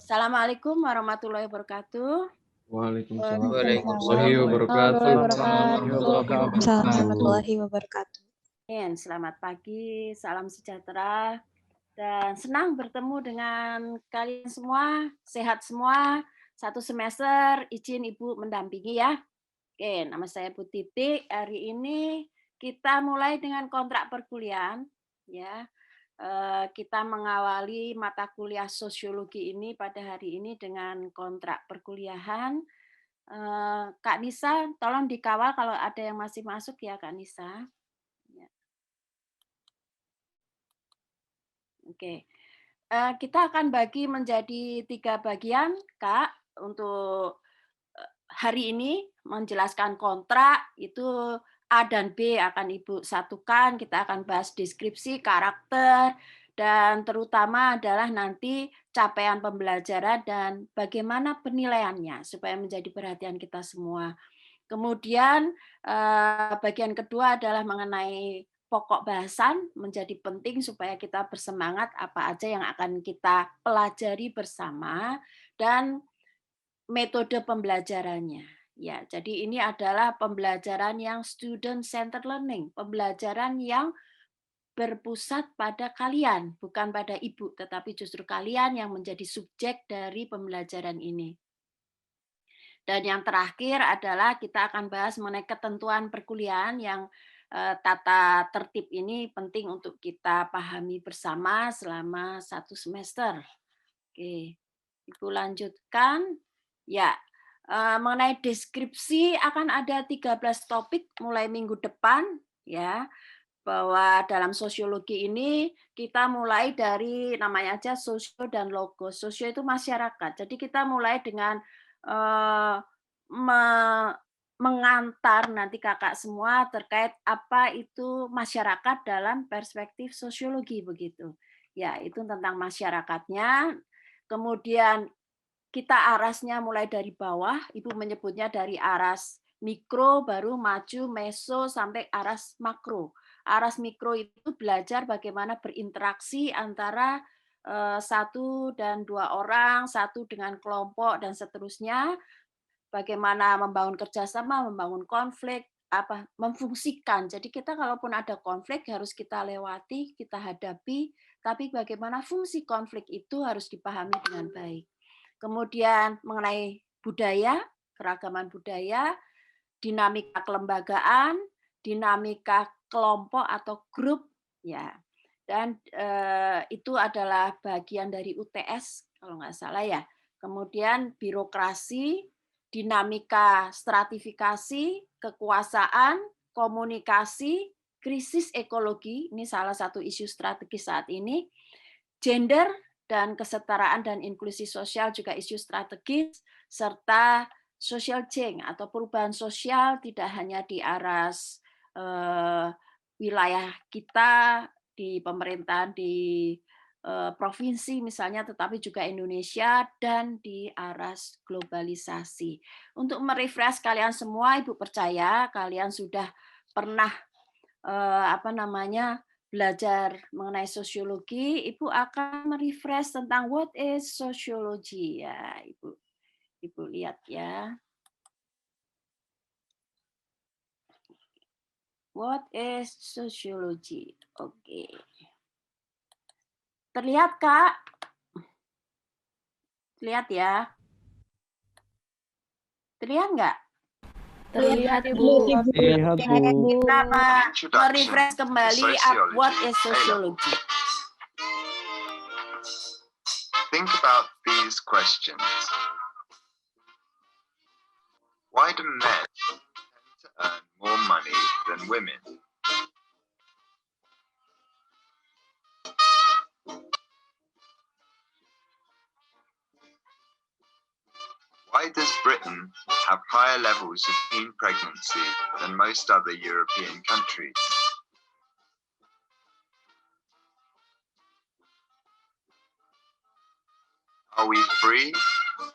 Assalamualaikum warahmatullahi wabarakatuh. Waalaikumsalam Waalaikumsalam warahmatullahi wabarakatuh. Waalaikumsalam warahmatullahi wabarakatuh. Selamat pagi, salam sejahtera, dan senang bertemu dengan kalian semua. Sehat semua. Satu semester izin Ibu mendampingi ya. Oke, nama saya Bu Titik. Hari ini kita mulai dengan kontrak perkuliahan ya. Kita mengawali mata kuliah sosiologi ini pada hari ini dengan kontrak perkuliahan. Kak Nisa, tolong dikawal kalau ada yang masih masuk ya Kak Nisa. Ya. Oke, kita akan bagi menjadi 3 bagian Kak untuk hari ini menjelaskan kontrak itu A dan B akan Ibu satukan, kita akan bahas deskripsi, karakter, dan terutama adalah nanti capaian pembelajaran dan bagaimana penilaiannya supaya menjadi perhatian kita semua. Kemudian bagian kedua adalah mengenai pokok bahasan menjadi penting supaya kita bersemangat apa aja yang akan kita pelajari bersama dan metode pembelajarannya. Ya, jadi ini adalah pembelajaran yang student centered learning, pembelajaran yang berpusat pada kalian, bukan pada ibu, tetapi justru kalian yang menjadi subjek dari pembelajaran ini. Dan yang terakhir adalah kita akan bahas mengenai ketentuan perkuliahan yang tata tertib ini penting untuk kita pahami bersama selama 1 semester. Oke, Ibu lanjutkan. Ya, mengenai deskripsi akan ada 13 topik mulai minggu depan ya, bahwa dalam sosiologi ini kita mulai dari namanya aja sosio dan logos. Sosio itu masyarakat. Jadi kita mulai dengan mengantar nanti kakak semua terkait apa itu masyarakat dalam perspektif sosiologi begitu. Ya, itu tentang masyarakatnya. Kemudian kita arasnya mulai dari bawah, Ibu menyebutnya dari aras mikro, baru maju, meso, sampai aras makro. Aras mikro itu belajar bagaimana berinteraksi antara 1 dan 2 orang, 1 dengan kelompok, dan seterusnya. Bagaimana membangun kerjasama, membangun konflik, memfungsikan. Jadi kita kalaupun ada konflik harus kita lewati, kita hadapi, tapi bagaimana fungsi konflik itu harus dipahami dengan baik. Kemudian mengenai budaya, keragaman budaya, dinamika kelembagaan, dinamika kelompok atau grup, ya. Dan itu adalah bagian dari UTS kalau nggak salah ya. Kemudian birokrasi, dinamika stratifikasi, kekuasaan, komunikasi, krisis ekologi, ini salah satu isu strategis saat ini, gender dan kesetaraan dan inklusi sosial juga isu strategis, serta social change atau perubahan sosial tidak hanya di aras wilayah kita, di pemerintahan di provinsi misalnya, tetapi juga Indonesia dan di aras globalisasi. Untuk merefresh kalian semua, Ibu percaya kalian sudah pernah belajar mengenai sosiologi, Ibu akan merefresh tentang what is sociology ya, Ibu lihat ya. What is sociology? Oke. Terlihat, Kak? Terlihat ya? Terlihat nggak? Terlihat, Bu. Lihat, Bu. Kita merefresh kembali what is sociology. Think about these questions. Why do men tend to earn more money than women? Why does Britain have higher levels of teen pregnancy than most other European countries? Are we free, or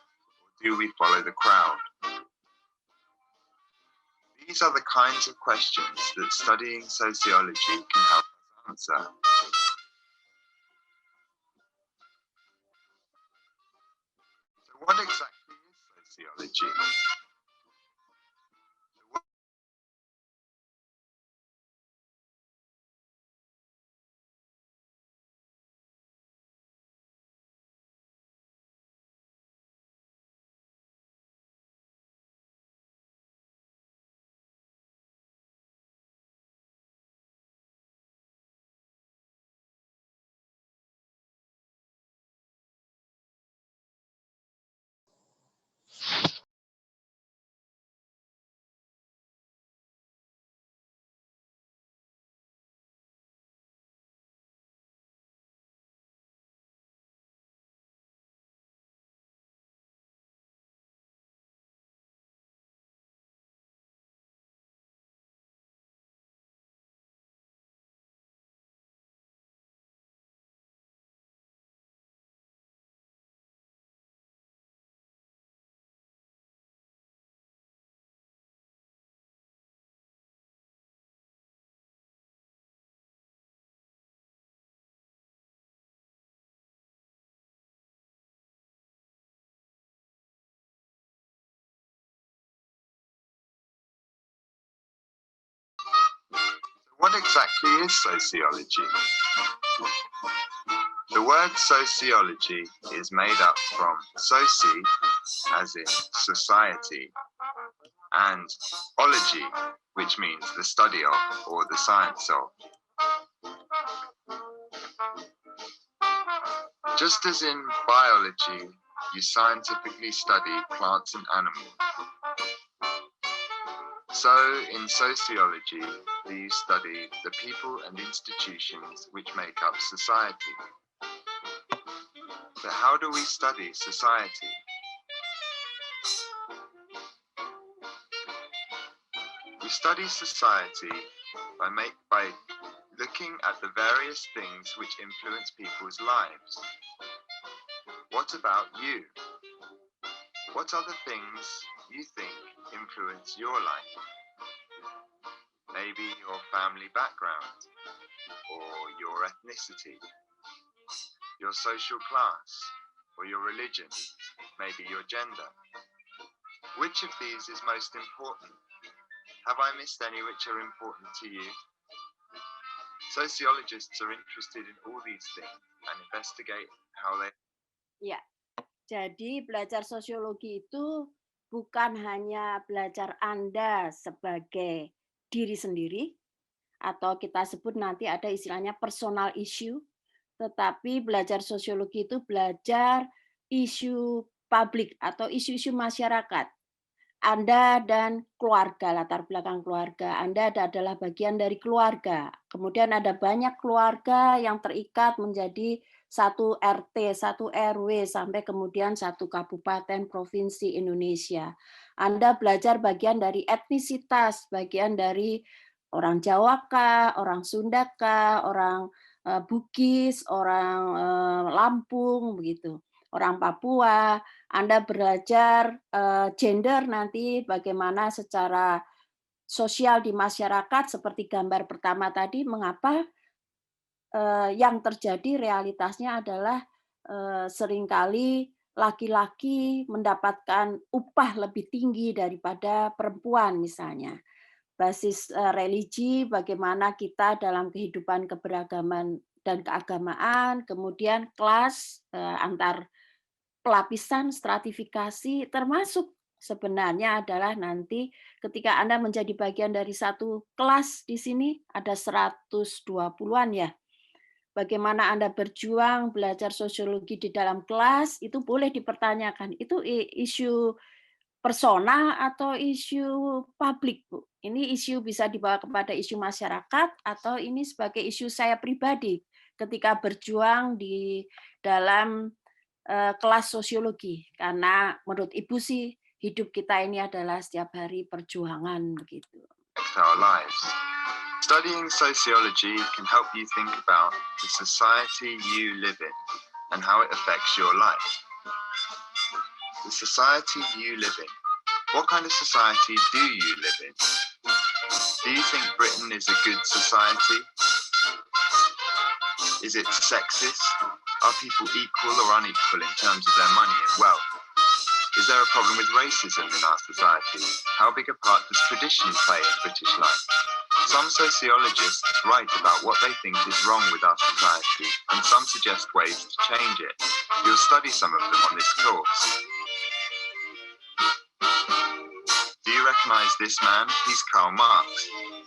do we follow the crowd? These are the kinds of questions that studying sociology can help us answer. sociology? What exactly is sociology? The word sociology is made up from soci, as in society, and ology, which means the study of or the science of. Just as in biology, you scientifically study plants and animals, so in sociology, you study the people and institutions which make up society. But how do we study society? We study society by looking at the various things which influence people's lives. What about you? What are the things you think influence your life? Maybe your family background, or your ethnicity, your social class, or your religion, maybe your gender. Which of these is most important? Have I missed any which are important to you? Sociologists are interested in all these things and investigate how they... Ya, jadi belajar sosiologi itu bukan hanya belajar Anda sebagai diri sendiri, atau kita sebut nanti ada istilahnya personal issue, tetapi belajar sosiologi itu belajar isu publik atau isu-isu masyarakat. Anda dan keluarga, latar belakang keluarga. Anda adalah bagian dari keluarga. Kemudian ada banyak keluarga yang terikat menjadi satu RT, satu RW, sampai kemudian satu kabupaten provinsi Indonesia. Anda belajar bagian dari etnisitas, bagian dari orang Jawa kah, orang Sunda kah, orang Bugis, orang Lampung, begitu, orang Papua. Anda belajar gender nanti bagaimana secara sosial di masyarakat, seperti gambar pertama tadi, mengapa yang terjadi realitasnya adalah seringkali laki-laki mendapatkan upah lebih tinggi daripada perempuan misalnya. Basis religi, bagaimana kita dalam kehidupan keberagaman dan keagamaan, kemudian kelas antar pelapisan, stratifikasi, termasuk sebenarnya adalah nanti ketika Anda menjadi bagian dari satu kelas di sini, ada 120-an ya. Bagaimana Anda berjuang, belajar sosiologi di dalam kelas, itu boleh dipertanyakan. Itu isu persona atau isu publik, Bu? Ini isu bisa dibawa kepada isu masyarakat atau ini sebagai isu saya pribadi ketika berjuang di dalam kelas sosiologi, karena menurut Ibu sih hidup kita ini adalah setiap hari perjuangan begitu. Our lives. Studying sociology can help you think about the society you live in and how it affects your life. The society you live in. What kind of society do you live in? Do you think Britain is a good society? Is it sexist? Are people equal or unequal in terms of their money and wealth? Is there a problem with racism in our society? How big a part does tradition play in British life? Some sociologists write about what they think is wrong with our society, and some suggest ways to change it. You'll study some of them on this course. Do you recognize this man? He's Karl Marx.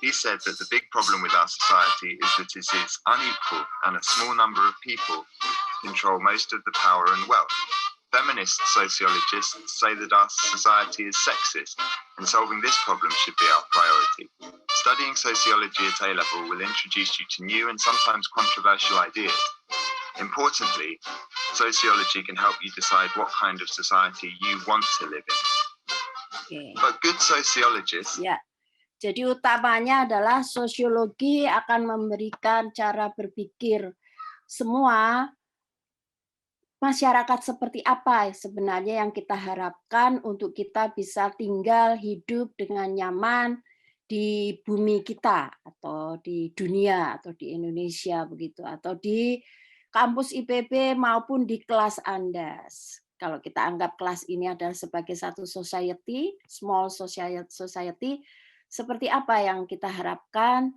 He said that the big problem with our society is that it is unequal and a small number of people control most of the power and wealth. Feminist sociologists say that our society is sexist, and solving this problem should be our priority. Studying sociology at A-level will introduce you to new and sometimes controversial ideas. Importantly, sociology can help you decide what kind of society you want to live in. Oke. But good sociologists Ya, jadi utamanya adalah sosiologi akan memberikan cara berpikir semua masyarakat seperti apa sebenarnya yang kita harapkan untuk kita bisa tinggal hidup dengan nyaman di bumi kita atau di dunia atau di Indonesia begitu atau di kampus IPB maupun di kelas Anda. Kalau kita anggap kelas ini adalah sebagai satu society, small society, seperti apa yang kita harapkan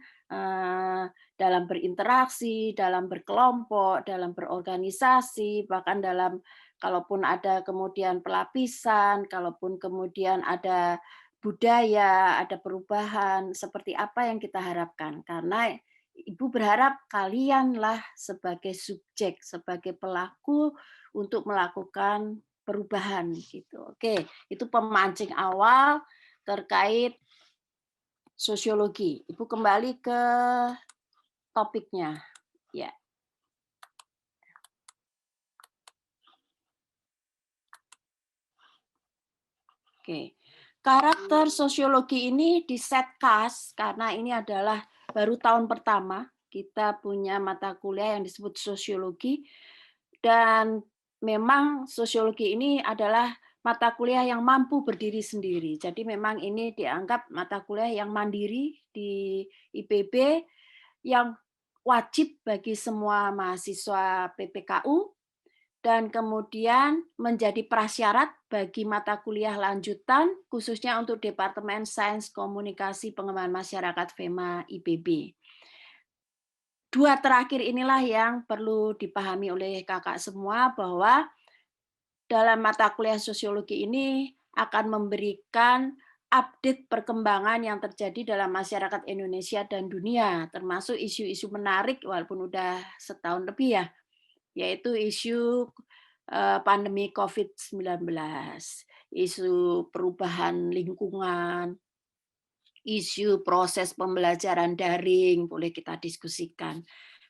dalam berinteraksi, dalam berkelompok, dalam berorganisasi, bahkan dalam kalaupun ada kemudian pelapisan, kalaupun kemudian ada budaya, ada perubahan, seperti apa yang kita harapkan. Karena Ibu berharap kalianlah sebagai subjek, sebagai pelaku untuk melakukan perubahan gitu. Oke, itu pemancing awal terkait sosiologi. Ibu kembali ke topiknya. Ya. Oke. Karakter sosiologi ini di setcast karena ini adalah baru tahun pertama kita punya mata kuliah yang disebut sosiologi, dan memang sosiologi ini adalah mata kuliah yang mampu berdiri sendiri. Jadi memang ini dianggap mata kuliah yang mandiri di IPB, yang wajib bagi semua mahasiswa PPKU, dan kemudian menjadi prasyarat bagi mata kuliah lanjutan, khususnya untuk Departemen Sains Komunikasi Pengembangan Masyarakat FEMA IPB. Dua terakhir inilah yang perlu dipahami oleh kakak semua, bahwa dalam mata kuliah sosiologi ini akan memberikan update perkembangan yang terjadi dalam masyarakat Indonesia dan dunia, termasuk isu-isu menarik walaupun udah setahun lebih ya, yaitu isu pandemi COVID-19, isu perubahan lingkungan, isu proses pembelajaran daring, boleh kita diskusikan.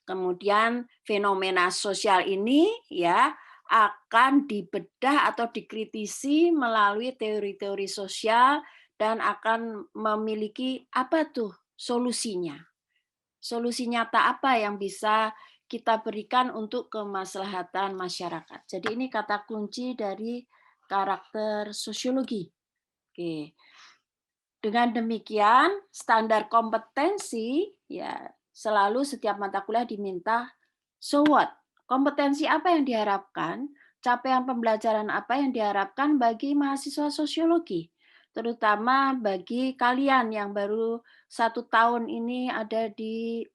Kemudian fenomena sosial ini ya akan dibedah atau dikritisi melalui teori-teori sosial dan akan memiliki apa tuh solusinya. Solusi nyata apa yang bisa kita berikan untuk kemaslahatan masyarakat. Jadi ini kata kunci dari karakter sosiologi. Oke. Dengan demikian, standar kompetensi ya selalu setiap mata kuliah diminta so what? Kompetensi apa yang diharapkan? Capaian pembelajaran apa yang diharapkan bagi mahasiswa sosiologi? Terutama bagi kalian yang baru 1 tahun ini ada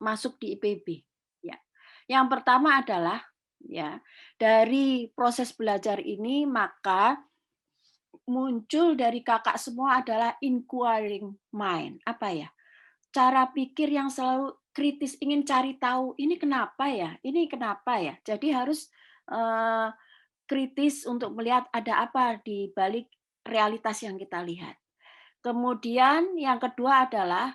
masuk di IPB. Ya. Yang pertama adalah ya dari proses belajar ini maka muncul dari kakak semua adalah inquiring mind. Apa ya? Cara pikir yang selalu kritis, ingin cari tahu, ini kenapa ya? Ini kenapa ya? Jadi harus kritis untuk melihat ada apa di balik realitas yang kita lihat. Kemudian yang kedua adalah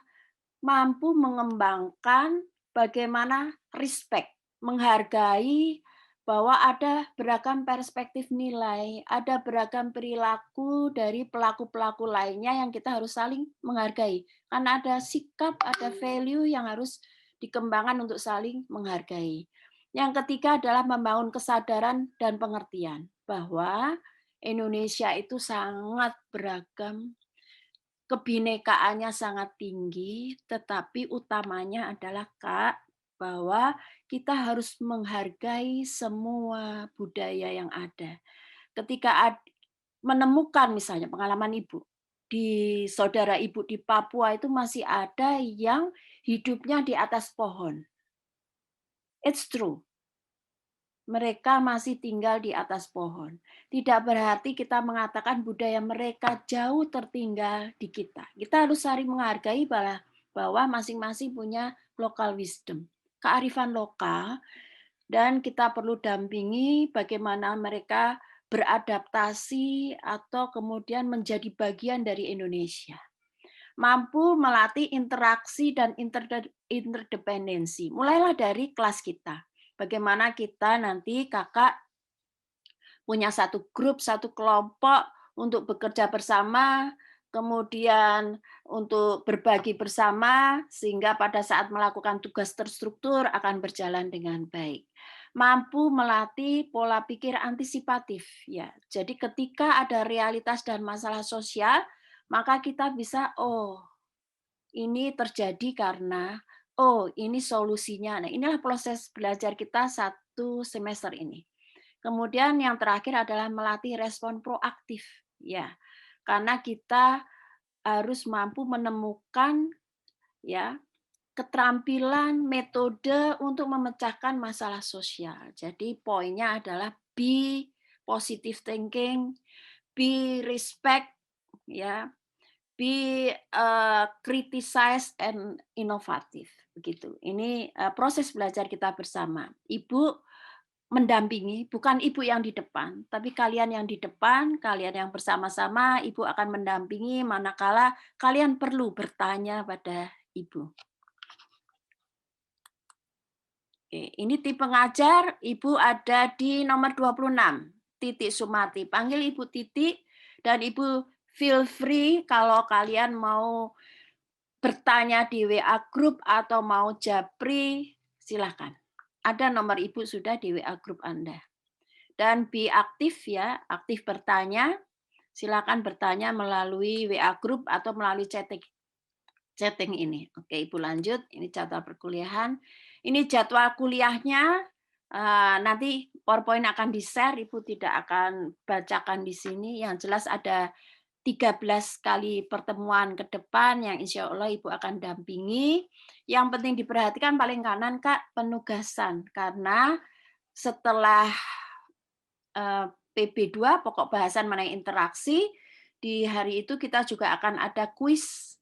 mampu mengembangkan bagaimana respect, menghargai bahwa ada beragam perspektif nilai, ada beragam perilaku dari pelaku-pelaku lainnya yang kita harus saling menghargai. Karena ada sikap, ada value yang harus dikembangkan untuk saling menghargai. Yang ketiga adalah membangun kesadaran dan pengertian bahwa Indonesia itu sangat beragam, kebinekaannya sangat tinggi, tetapi utamanya adalah bahwa kita harus menghargai semua budaya yang ada. Ketika menemukan misalnya pengalaman Ibu, di saudara Ibu di Papua itu masih ada yang hidupnya di atas pohon. It's true. Mereka masih tinggal di atas pohon. Tidak berarti kita mengatakan budaya mereka jauh tertinggal di kita. Kita harus saling menghargai bahwa masing-masing punya local wisdom, kearifan lokal, dan kita perlu dampingi bagaimana mereka beradaptasi atau kemudian menjadi bagian dari Indonesia. Mampu melatih interaksi dan interdependensi. Mulailah dari kelas kita. Bagaimana kita nanti kakak punya satu grup, satu kelompok untuk bekerja bersama, kemudian untuk berbagi bersama, sehingga pada saat melakukan tugas terstruktur akan berjalan dengan baik. Mampu melatih pola pikir antisipatif. Ya, jadi ketika ada realitas dan masalah sosial, maka kita bisa, ini terjadi karena, ini solusinya. Nah, inilah proses belajar kita 1 semester ini. Kemudian yang terakhir adalah melatih respon proaktif. Ya, karena kita harus mampu menemukan ya keterampilan metode untuk memecahkan masalah sosial. Jadi poinnya adalah be positive thinking, be respect, ya, be criticize and inovatif, begitu. Ini proses belajar kita bersama. Ibu mendampingi, bukan ibu yang di depan, tapi kalian yang di depan, kalian yang bersama-sama, ibu akan mendampingi manakala kalian perlu bertanya pada ibu. Oke, ini tim pengajar, ibu ada di nomor 26, Titik Sumati. Panggil Ibu Titik, dan ibu feel free kalau kalian mau bertanya di WA group atau mau japri, silahkan. Ada nomor ibu sudah di WA group Anda. Dan be aktif ya, aktif bertanya. Silakan bertanya melalui WA group atau melalui chatting ini. Oke, Ibu lanjut. Ini jadwal perkuliahan. Ini jadwal kuliahnya. Nanti PowerPoint akan di-share, Ibu tidak akan bacakan di sini. Yang jelas ada 13 kali pertemuan ke depan yang insya Allah Ibu akan dampingi. Yang penting diperhatikan paling kanan, Kak, penugasan. Karena setelah PB2, pokok bahasan mengenai interaksi, di hari itu kita juga akan ada kuis,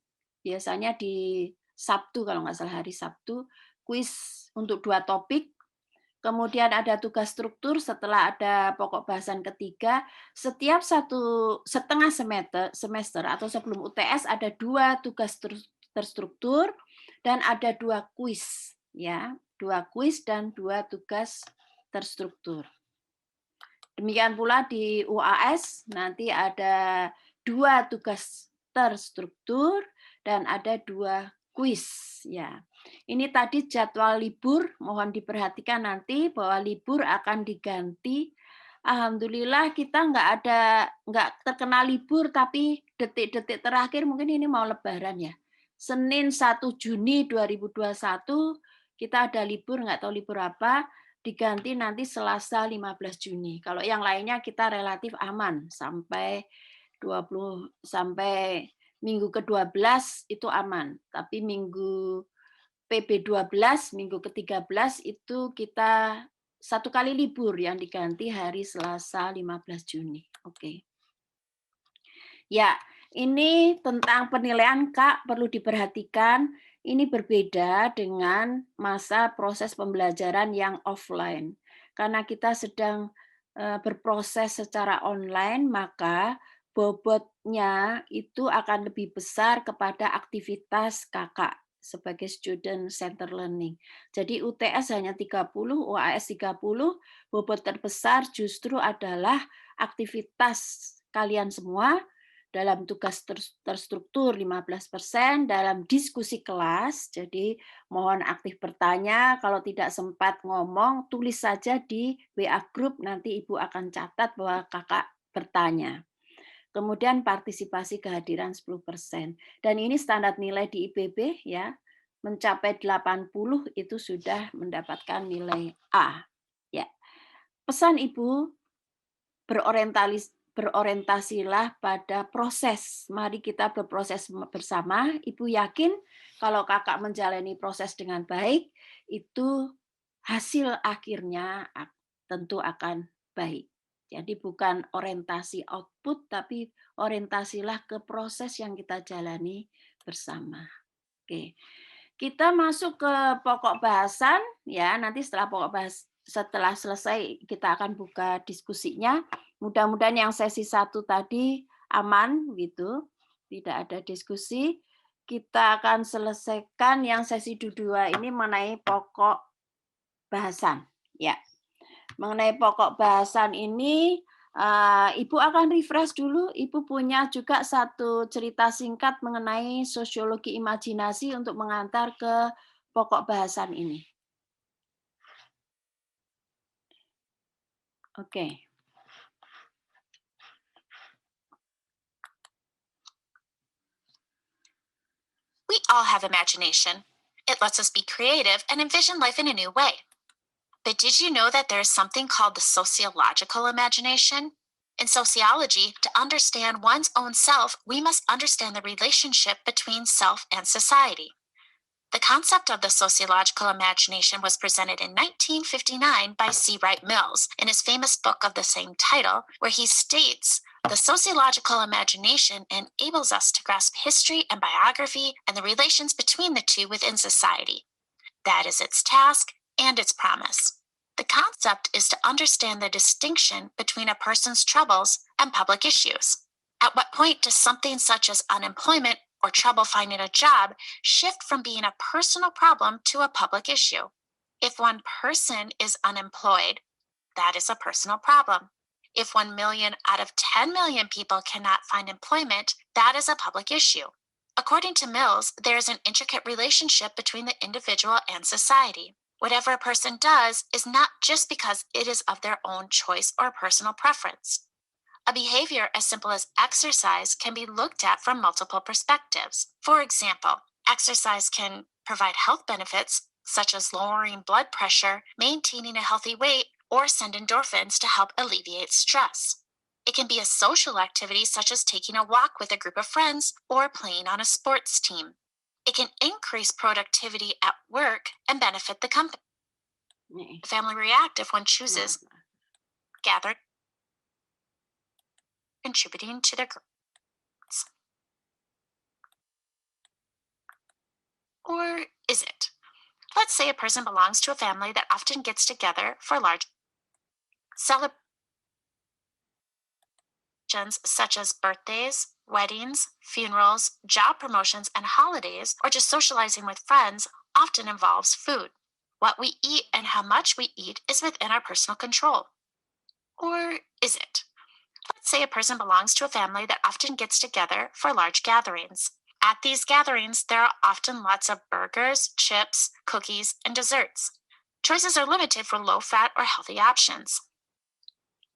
biasanya di Sabtu, kalau nggak salah hari Sabtu, kuis untuk 2 topik, kemudian ada tugas struktur setelah ada pokok bahasan ketiga, setiap 1,5 semester atau sebelum UTS ada 2 tugas terstruktur, dan ada 2 kuis, ya, 2 kuis dan 2 tugas terstruktur. Demikian pula di UAS nanti ada 2 tugas terstruktur dan ada 2 kuis. Ya, ini tadi jadwal libur, mohon diperhatikan nanti bahwa libur akan diganti. Alhamdulillah kita nggak terkena libur, tapi detik-detik terakhir mungkin ini mau Lebaran ya. Senin 1 Juni 2021 kita ada libur, nggak tahu libur apa. Diganti nanti Selasa 15 Juni. Kalau yang lainnya kita relatif aman sampai minggu ke-12 itu aman. Tapi minggu PB12, minggu ke-13 itu kita 1 kali libur yang diganti hari Selasa 15 Juni. Oke. Ya, ini tentang penilaian, Kak, perlu diperhatikan. Ini berbeda dengan masa proses pembelajaran yang offline. Karena kita sedang berproses secara online, maka bobotnya itu akan lebih besar kepada aktivitas kakak sebagai student center learning. Jadi UTS hanya 30, UAS 30, bobot terbesar justru adalah aktivitas kalian semua, dalam tugas terstruktur 15%, dalam diskusi kelas, jadi mohon aktif bertanya, kalau tidak sempat ngomong, tulis saja di WA group, nanti Ibu akan catat bahwa kakak bertanya. Kemudian partisipasi kehadiran 10%. Dan ini standar nilai di IPB, ya, mencapai 80 itu sudah mendapatkan nilai A. Ya. Pesan Ibu, berorientasilah pada proses. Mari kita berproses bersama. Ibu yakin kalau kakak menjalani proses dengan baik, itu hasil akhirnya tentu akan baik. Jadi bukan orientasi output, tapi orientasilah ke proses yang kita jalani bersama. Oke, kita masuk ke pokok bahasan ya. Nanti setelah selesai kita akan buka diskusinya. Mudah-mudahan yang sesi 1 tadi aman gitu, tidak ada diskusi. Kita akan selesaikan yang sesi 2 ini mengenai pokok bahasan. Ya, mengenai pokok bahasan ini, Ibu akan refresh dulu. Ibu punya juga satu cerita singkat mengenai sosiologi imajinasi untuk mengantar ke pokok bahasan ini. Oke. We all have imagination. It lets us be creative and envision life in a new way. But did you know that there is something called the sociological imagination? In sociology, to understand one's own self, we must understand the relationship between self and society. The concept of the sociological imagination was presented in 1959 by C. Wright Mills in his famous book of the same title, where he states, "The sociological imagination enables us to grasp history and biography and the relations between the two within society. That is its task and its promise. The concept is to understand the distinction between a person's troubles and public issues. At what point does something such as unemployment or trouble finding a job shift from being a personal problem to a public issue? If one person is unemployed, that is a personal problem. If 1 million out of 10 million people cannot find employment, that is a public issue. According to Mills, there is an intricate relationship between the individual and society. Whatever a person does is not just because it is of their own choice or personal preference. A behavior as simple as exercise can be looked at from multiple perspectives. For example, exercise can provide health benefits, such as lowering blood pressure, maintaining a healthy weight, or send endorphins to help alleviate stress. It can be a social activity, such as taking a walk with a group of friends or playing on a sports team. It can increase productivity at work and benefit the company. The family react if one chooses gather, contributing to their groups. Or is it? Let's say a person belongs to a family that often gets together for large celebrations such as birthdays, weddings, funerals, job promotions, and holidays, or just socializing with friends often involves food. What we eat and how much we eat is within our personal control. Or is it? Let's say a person belongs to a family that often gets together for large gatherings. At these gatherings, there are often lots of burgers, chips, cookies, and desserts. Choices are limited for low-fat or healthy options.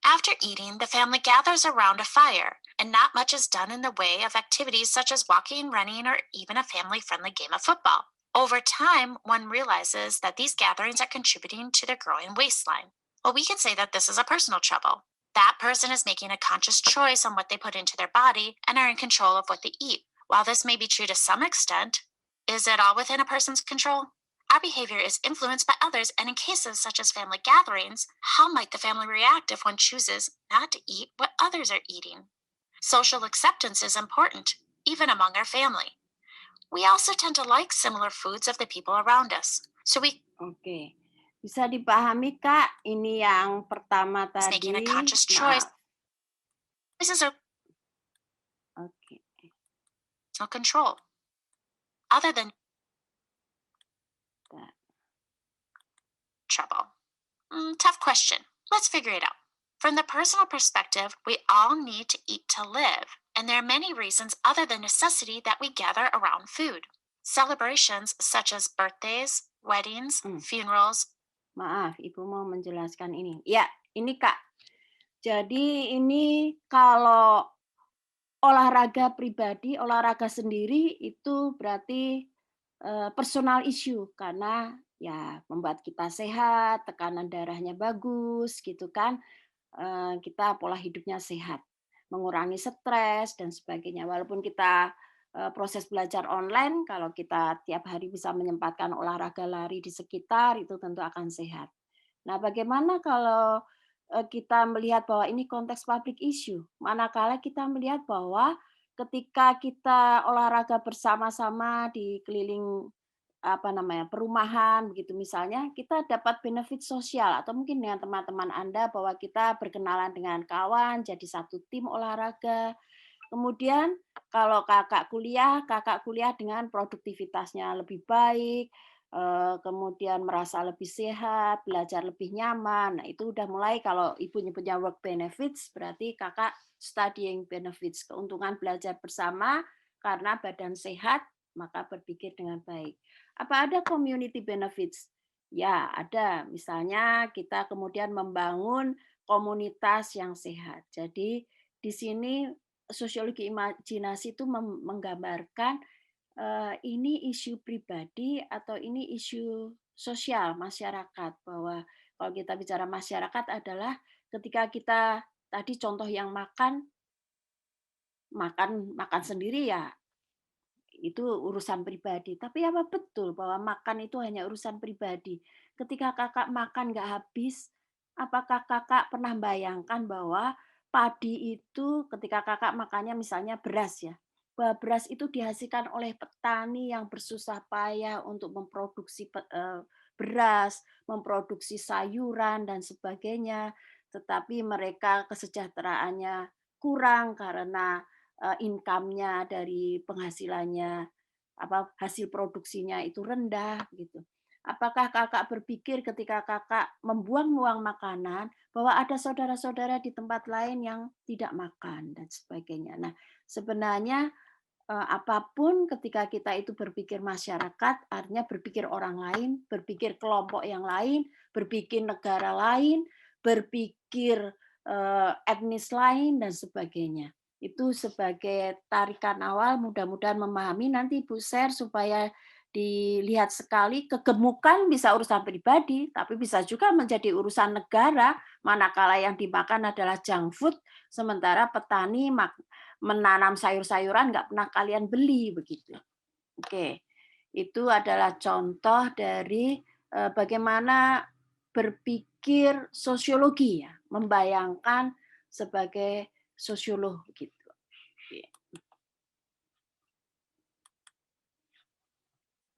After eating, the family gathers around a fire, and not much is done in the way of activities such as walking, running, or even a family-friendly game of football. Over time, one realizes that these gatherings are contributing to their growing waistline. Well, we can say that this is a personal trouble. That person is making a conscious choice on what they put into their body and are in control of what they eat. While this may be true to some extent, is it all within a person's control? Our behavior is influenced by others, and in cases such as family gatherings, how might the family react if one chooses not to eat what others are eating? Social acceptance is important, even among our family. We also tend to like similar foods of the people around us. So we Oke. Bisa dipahami, Kak? Ini yang pertama tadi. making a conscious choice. This is a Oke. no control. Other than trouble. Tough question. Let's figure it out. From the personal perspective, we all need to eat to live, and there are many reasons other than necessity that we gather around food. Celebrations such as birthdays, weddings, funerals. Maaf, Ibu mau menjelaskan ini. Ya, ini Kak. Jadi ini kalau olahraga pribadi, olahraga sendiri itu berarti personal issue karena ya membuat kita sehat, tekanan darahnya bagus gitu kan. Kita pola hidupnya sehat. mengurangi stres dan sebagainya. Walaupun kita proses belajar online, kalau kita tiap hari bisa menyempatkan olahraga lari di sekitar, itu tentu akan sehat. Nah, bagaimana kalau kita melihat bahwa ini konteks public issue? Manakala kita melihat bahwa ketika kita olahraga bersama-sama di keliling perumahan begitu misalnya, kita dapat benefit sosial atau mungkin dengan teman-teman Anda bahwa kita berkenalan dengan kawan, jadi satu tim olahraga. Kemudian kalau kakak kuliah dengan produktivitasnya lebih baik, kemudian merasa lebih sehat, belajar lebih nyaman. Nah, itu udah mulai kalau ibu nyebutnya work benefits, berarti kakak studying benefits, keuntungan belajar bersama karena badan sehat, maka berpikir dengan baik. Apa ada community benefits? Ya, ada. Misalnya kita kemudian membangun komunitas yang sehat. Jadi di sini sosiologi imajinasi itu menggambarkan ini isu pribadi atau ini isu sosial masyarakat, bahwa kalau kita bicara masyarakat adalah ketika kita tadi contoh yang makan makan sendiri ya itu urusan pribadi. Tapi apa betul bahwa makan itu hanya urusan pribadi? Ketika kakak makan nggak habis, apakah kakak pernah bayangkan bahwa padi itu ketika kakak makannya misalnya beras ya, bahwa beras itu dihasilkan oleh petani yang bersusah payah untuk memproduksi beras, memproduksi sayuran dan sebagainya, tetapi mereka kesejahteraannya kurang karena income-nya dari penghasilannya hasil produksinya itu rendah gitu. Apakah kakak berpikir ketika kakak membuang-buang makanan bahwa ada saudara-saudara di tempat lain yang tidak makan dan sebagainya. Nah, sebenarnya apapun ketika kita itu berpikir masyarakat, artinya berpikir orang lain, berpikir kelompok yang lain, berpikir negara lain, berpikir etnis lain dan sebagainya. Itu sebagai tarikan awal, mudah-mudahan memahami. Nanti Ibu share supaya dilihat sekali, kegemukan bisa urusan pribadi, tapi bisa juga menjadi urusan negara, manakala yang dimakan adalah junk food, sementara petani menanam sayur-sayuran nggak pernah kalian beli, begitu. Oke, itu adalah contoh dari bagaimana berpikir sosiologi ya, membayangkan sebagai sosiolog gitu.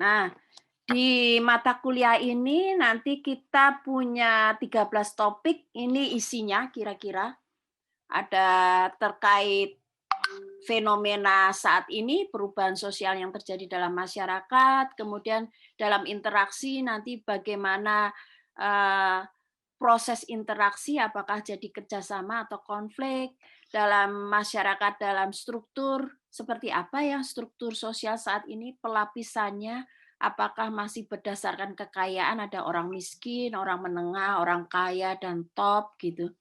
Nah, di mata kuliah ini nanti kita punya 13 topik, ini isinya kira-kira ada terkait fenomena saat ini, perubahan sosial yang terjadi dalam masyarakat, kemudian dalam interaksi nanti bagaimana proses interaksi, apakah jadi kerjasama atau konflik, dalam masyarakat, dalam struktur, seperti apa ya struktur sosial saat ini, pelapisannya, apakah masih berdasarkan kekayaan, ada orang miskin, orang menengah, orang kaya, dan top, gitu.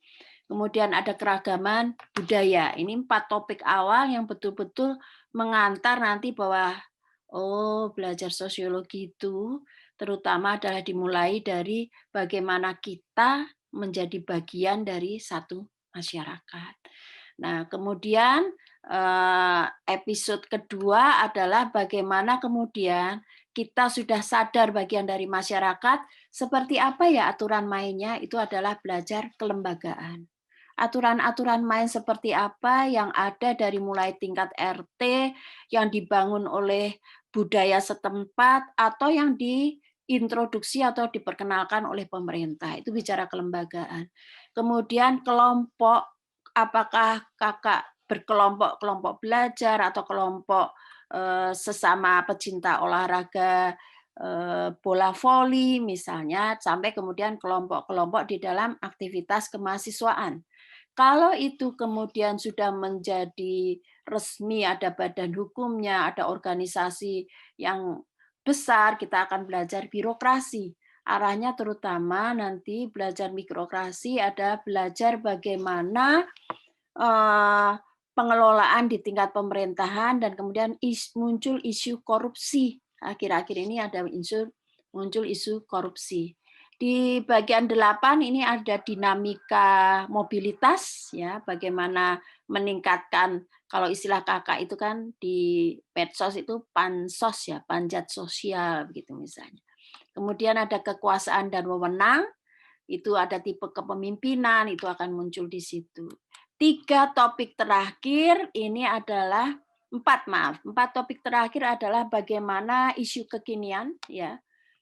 Kemudian ada keragaman budaya. Ini 4 topik awal yang betul-betul mengantar nanti bahwa belajar sosiologi itu terutama adalah dimulai dari bagaimana kita menjadi bagian dari satu masyarakat. Nah, kemudian episode kedua adalah bagaimana kemudian kita sudah sadar bagian dari masyarakat, seperti apa ya aturan mainnya, itu adalah belajar kelembagaan. Aturan-aturan main seperti apa yang ada dari mulai tingkat RT yang dibangun oleh budaya setempat atau yang diintroduksi atau diperkenalkan oleh pemerintah. Itu bicara kelembagaan. Kemudian kelompok, apakah kakak berkelompok-kelompok belajar atau kelompok sesama pecinta olahraga bola voli misalnya, sampai kemudian kelompok-kelompok di dalam aktivitas kemahasiswaan. Kalau itu kemudian sudah menjadi resmi, ada badan hukumnya, ada organisasi yang besar, kita akan belajar birokrasi. Arahnya terutama nanti belajar birokrasi ada belajar bagaimana pengelolaan di tingkat pemerintahan dan kemudian muncul isu korupsi. Akhir-akhir ini ada muncul isu korupsi. Di bagian 8 ini ada dinamika mobilitas, ya, bagaimana meningkatkan, kalau istilah kakak itu kan di medsos itu pansos ya, panjat sosial begitu misalnya. Kemudian ada kekuasaan dan wewenang, itu ada tipe kepemimpinan, itu akan muncul di situ. 3 topik terakhir ini adalah 4 topik terakhir adalah bagaimana isu kekinian, ya,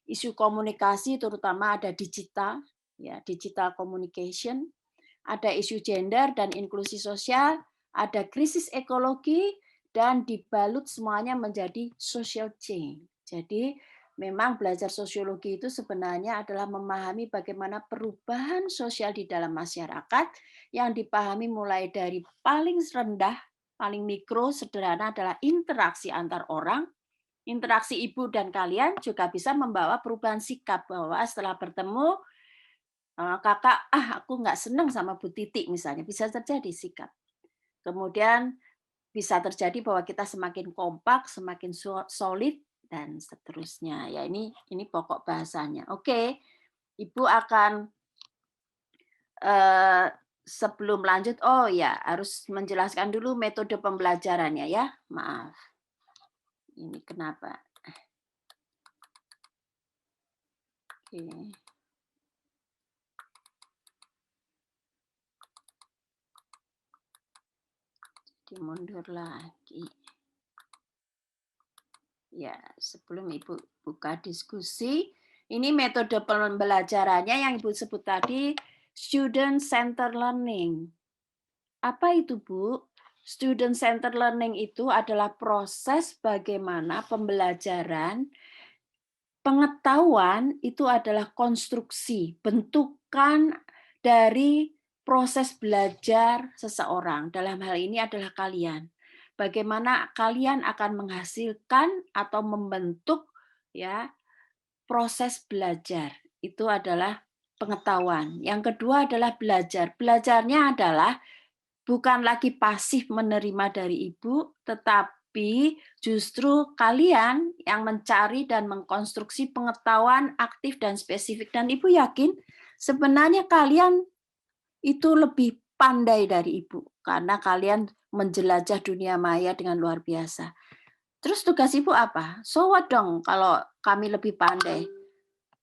isu komunikasi terutama ada digital, ya, digital communication, ada isu gender dan inklusi sosial, ada krisis ekologi, dan dibalut semuanya menjadi social change. Jadi memang belajar sosiologi itu sebenarnya adalah memahami bagaimana perubahan sosial di dalam masyarakat yang dipahami mulai dari paling rendah, paling mikro, sederhana adalah interaksi antar orang. Interaksi ibu dan kalian juga bisa membawa perubahan sikap bahwa setelah bertemu kakak, aku nggak senang sama Bu Titik misalnya, bisa terjadi sikap. Kemudian bisa terjadi bahwa kita semakin kompak, semakin solid dan seterusnya. Ya ini pokok bahasanya. Oke, Ibu akan sebelum lanjut, oh ya harus menjelaskan dulu metode pembelajarannya ya. Maaf. Ini kenapa? Oke. Jadi mundur lagi. Ya, sebelum Ibu buka diskusi, ini metode pembelajarannya yang Ibu sebut tadi, student centered learning. Apa itu, Bu? Student centered learning itu adalah proses bagaimana pembelajaran, pengetahuan itu adalah konstruksi, bentukan dari proses belajar seseorang. Dalam hal ini adalah kalian. Bagaimana kalian akan menghasilkan atau membentuk ya proses belajar. Itu adalah pengetahuan. Yang kedua adalah belajar. Belajarnya adalah bukan lagi pasif menerima dari ibu, tetapi justru kalian yang mencari dan mengkonstruksi pengetahuan aktif dan spesifik. Dan ibu yakin sebenarnya kalian itu lebih pandai dari ibu, karena kalian menjelajah dunia maya dengan luar biasa. Terus tugas ibu apa? So what dong kalau kami lebih pandai?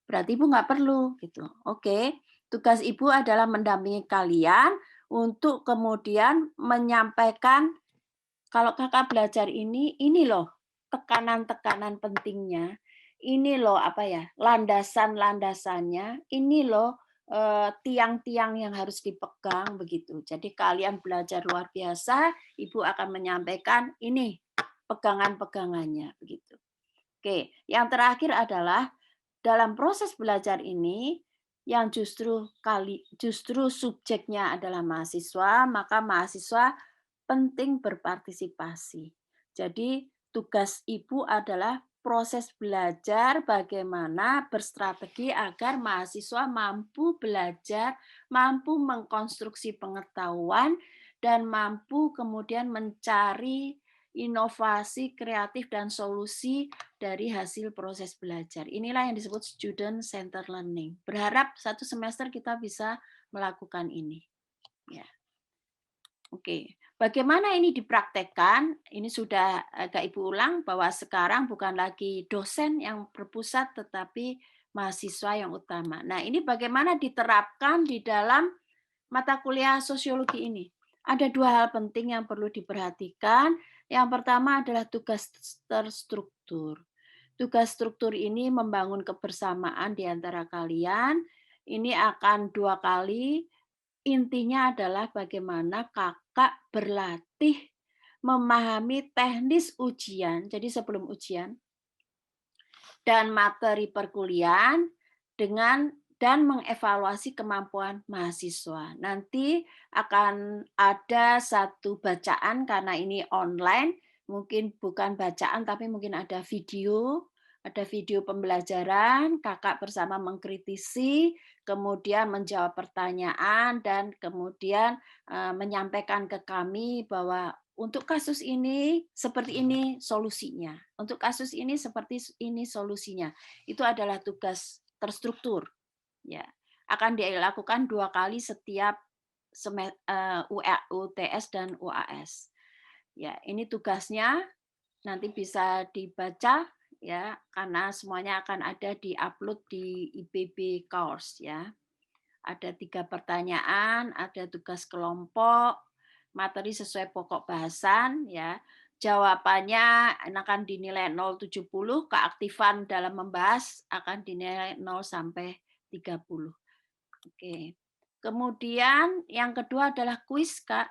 Berarti ibu nggak perlu gitu. Oke, tugas ibu adalah mendampingi kalian untuk kemudian menyampaikan kalau kakak belajar ini loh tekanan-tekanan pentingnya, ini loh apa ya landasan-landasannya, ini loh tiang-tiang yang harus dipegang begitu. Jadi kalian belajar luar biasa, ibu akan menyampaikan ini pegangan-pegangannya begitu. Oke, yang terakhir adalah dalam proses belajar ini yang justru subjeknya adalah mahasiswa, maka mahasiswa penting berpartisipasi. Jadi tugas ibu adalah proses belajar bagaimana berstrategi agar mahasiswa mampu belajar, mampu mengkonstruksi pengetahuan, dan mampu kemudian mencari inovasi, kreatif, dan solusi dari hasil proses belajar. Inilah yang disebut student centered learning. Berharap 1 semester kita bisa melakukan ini. Ya. Oke, bagaimana ini dipraktekkan? Ini sudah agak Ibu ulang bahwa sekarang bukan lagi dosen yang berpusat, tetapi mahasiswa yang utama. Nah, ini bagaimana diterapkan di dalam mata kuliah sosiologi ini? Ada 2 hal penting yang perlu diperhatikan. Yang pertama adalah tugas terstruktur. Tugas struktur ini membangun kebersamaan di antara kalian. Ini akan 2 kali. Intinya adalah bagaimana kakak berlatih memahami teknis ujian, jadi sebelum ujian, dan materi perkuliahan dan mengevaluasi kemampuan mahasiswa. Nanti akan ada satu bacaan karena ini online, mungkin bukan bacaan tapi mungkin ada video pembelajaran, kakak bersama mengkritisi, kemudian menjawab pertanyaan, dan kemudian menyampaikan ke kami bahwa untuk kasus ini seperti ini solusinya. Untuk kasus ini seperti ini solusinya. Itu adalah tugas terstruktur. Ya, akan dilakukan 2 kali setiap UTS dan UAS. Ya, ini tugasnya nanti bisa dibaca ya, karena semuanya akan ada di-upload di IPB Course ya. Ada 3 pertanyaan, ada tugas kelompok, materi sesuai pokok bahasan ya. Jawabannya akan dinilai 0-70, keaktifan dalam membahas akan dinilai 0 sampai 30. Oke. Kemudian yang kedua adalah kuis, Kak.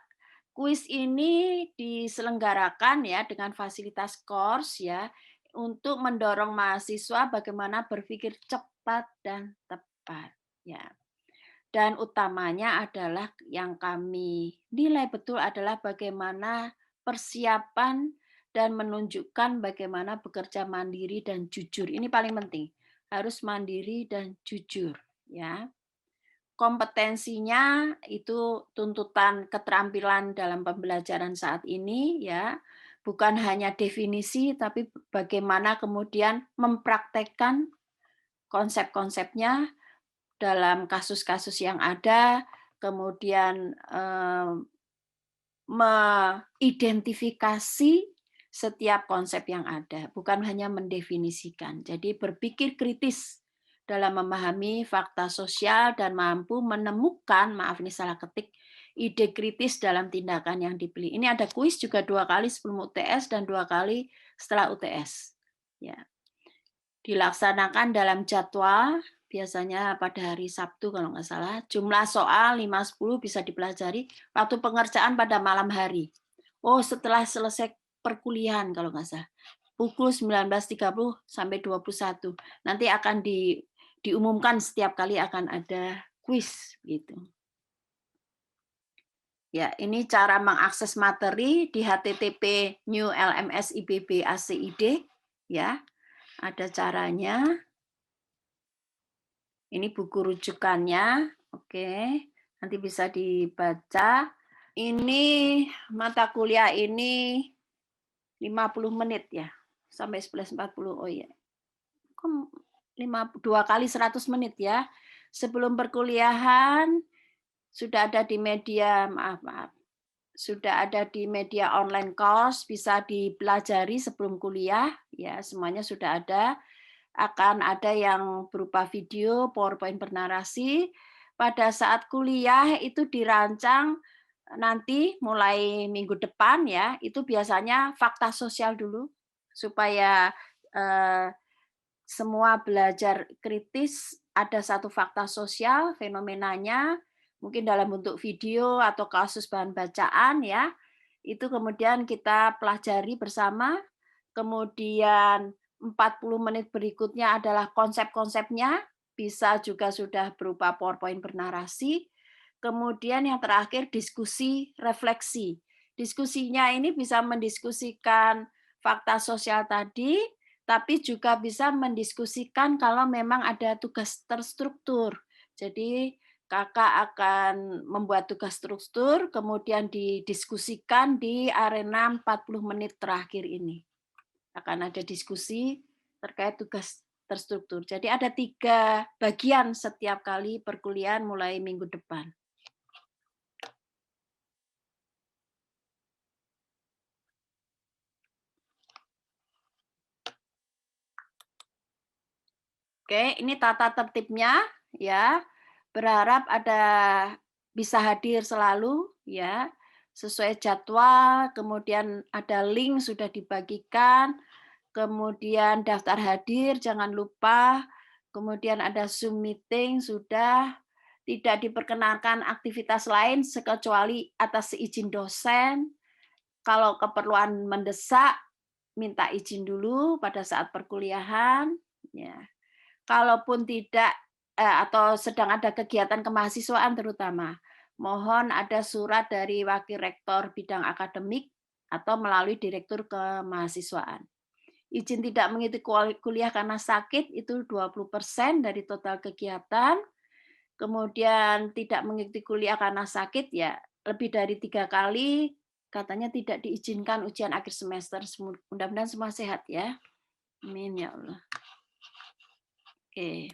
Kuis ini diselenggarakan ya dengan fasilitas course ya untuk mendorong mahasiswa bagaimana berpikir cepat dan tepat ya. Dan utamanya adalah yang kami nilai betul adalah bagaimana persiapan dan menunjukkan bagaimana bekerja mandiri dan jujur. Ini paling penting. Harus mandiri dan jujur ya. Kompetensinya itu tuntutan keterampilan dalam pembelajaran saat ini ya, bukan hanya definisi tapi bagaimana kemudian mempraktekkan konsep-konsepnya dalam kasus-kasus yang ada, kemudian mengidentifikasi setiap konsep yang ada, bukan hanya mendefinisikan. Jadi berpikir kritis dalam memahami fakta sosial dan mampu menemukan, maaf ini salah ketik, ide kritis dalam tindakan yang dipilih. Ini ada kuis juga 2 kali sebelum UTS dan 2 kali setelah UTS. Ya. Dilaksanakan dalam jadwal, biasanya pada hari Sabtu kalau nggak salah. Jumlah soal 5-10 bisa dipelajari. Waktu pengerjaan pada malam hari. Oh, setelah selesai perkuliahan kalau nggak salah. Pukul 19.30 sampai 21. Nanti akan diumumkan setiap kali akan ada kuis gitu. Ya, ini cara mengakses materi di http new LMS IPB ACID ya. Ada caranya. Ini buku rujukannya. Oke, nanti bisa dibaca. Ini mata kuliah ini 50 menit ya. Sampai 11.40. Oh iya. 2 kali 100 menit ya. Sebelum perkuliahan sudah ada di media, maaf. Sudah ada di media online course, bisa dipelajari sebelum kuliah ya, semuanya sudah ada. Akan ada yang berupa video, PowerPoint bernarasi. Pada saat kuliah itu dirancang nanti mulai minggu depan ya, itu biasanya fakta sosial dulu supaya semua belajar kritis, ada satu fakta sosial, fenomenanya, mungkin dalam bentuk video atau kasus bahan bacaan ya. Itu kemudian kita pelajari bersama, kemudian 40 menit berikutnya adalah konsep-konsepnya, bisa juga sudah berupa PowerPoint bernarasi. Kemudian yang terakhir diskusi refleksi. Diskusinya ini bisa mendiskusikan fakta sosial tadi, tapi juga bisa mendiskusikan kalau memang ada tugas terstruktur. Jadi kakak akan membuat tugas struktur, kemudian didiskusikan di arena 40 menit terakhir ini. Akan ada diskusi terkait tugas terstruktur. Jadi ada 3 bagian setiap kali perkuliahan mulai minggu depan. Oke, ini tata tertibnya ya. Berharap bisa hadir selalu ya, sesuai jadwal, kemudian ada link sudah dibagikan, kemudian daftar hadir jangan lupa, kemudian ada Zoom meeting sudah, tidak diperkenankan aktivitas lain kecuali atas izin dosen. Kalau keperluan mendesak minta izin dulu pada saat perkuliahan ya. Kalaupun tidak atau sedang ada kegiatan kemahasiswaan terutama, mohon ada surat dari Wakil Rektor Bidang Akademik atau melalui Direktur Kemahasiswaan. Izin tidak mengikuti kuliah karena sakit itu 20% dari total kegiatan. Kemudian tidak mengikuti kuliah karena sakit ya lebih dari 3 kali katanya tidak diizinkan ujian akhir semester. Mudah-mudahan semua sehat ya. Amin ya Allah. Oke.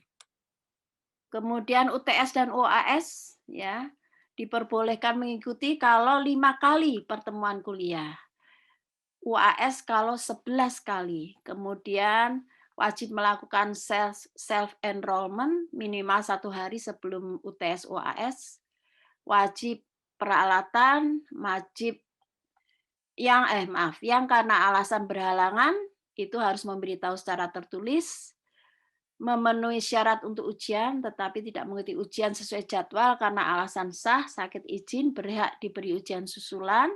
Kemudian UTS dan UAS ya diperbolehkan mengikuti kalau 5 kali pertemuan kuliah. UAS kalau 11 kali. Kemudian wajib melakukan self enrollment minimal 1 hari sebelum UTS UAS. Wajib peralatan, wajib yang karena alasan berhalangan itu harus memberitahu secara tertulis, memenuhi syarat untuk ujian tetapi tidak mengikuti ujian sesuai jadwal karena alasan sah, sakit izin, berhak diberi ujian susulan.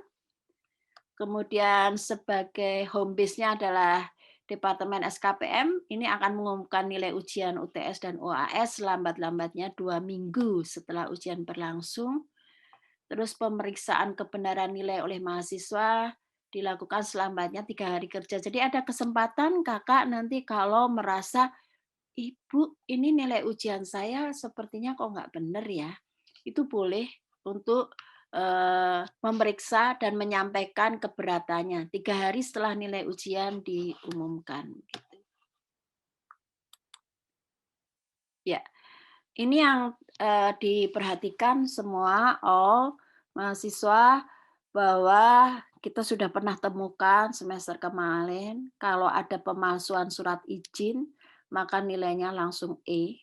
Kemudian sebagai home base-nya adalah Departemen SKPM, ini akan mengumumkan nilai ujian UTS dan UAS lambat-lambatnya 2 minggu setelah ujian berlangsung. Terus pemeriksaan kebenaran nilai oleh mahasiswa dilakukan selambatnya 3 hari kerja. Jadi ada kesempatan kakak nanti kalau merasa, Ibu, ini nilai ujian saya sepertinya kok nggak benar ya. Itu boleh untuk memeriksa dan menyampaikan keberatannya 3 hari setelah nilai ujian diumumkan. Gitu. Ya, ini yang diperhatikan semua mahasiswa bahwa kita sudah pernah temukan semester kemarin kalau ada pemalsuan surat izin maka nilainya langsung E.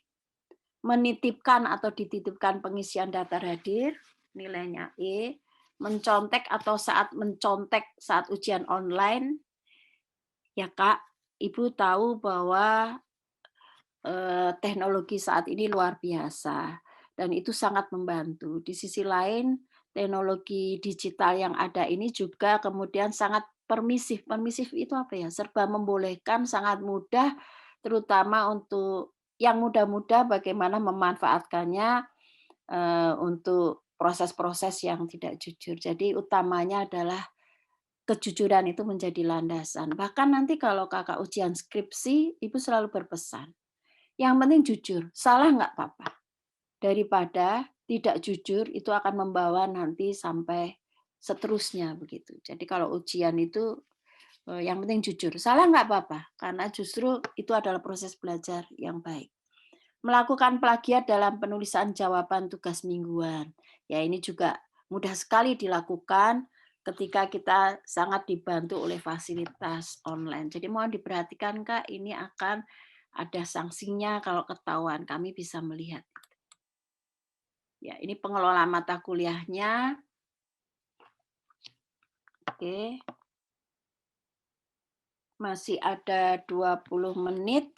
Menitipkan atau dititipkan pengisian daftar hadir, nilainya E. Mencontek atau saat mencontek saat ujian online, ya Kak, Ibu tahu bahwa teknologi saat ini luar biasa dan itu sangat membantu. Di sisi lain, teknologi digital yang ada ini juga kemudian sangat permisif. Permisif itu apa ya? Serba membolehkan, sangat mudah, terutama untuk yang muda-muda bagaimana memanfaatkannya untuk proses-proses yang tidak jujur. Jadi utamanya adalah kejujuran itu menjadi landasan. Bahkan nanti kalau kakak ujian skripsi, Ibu selalu berpesan, yang penting jujur, salah nggak apa-apa. Daripada tidak jujur itu akan membawa nanti sampai seterusnya begitu. Jadi kalau ujian itu yang penting jujur, salah nggak apa-apa, karena justru itu adalah proses belajar yang baik. Melakukan plagiat dalam penulisan jawaban tugas mingguan. Ya ini juga mudah sekali dilakukan ketika kita sangat dibantu oleh fasilitas online. Jadi mohon diperhatikan Kak, ini akan ada sanksinya kalau ketahuan, kami bisa melihat. Ya, ini pengelola mata kuliahnya. Oke. Masih ada 20 menit.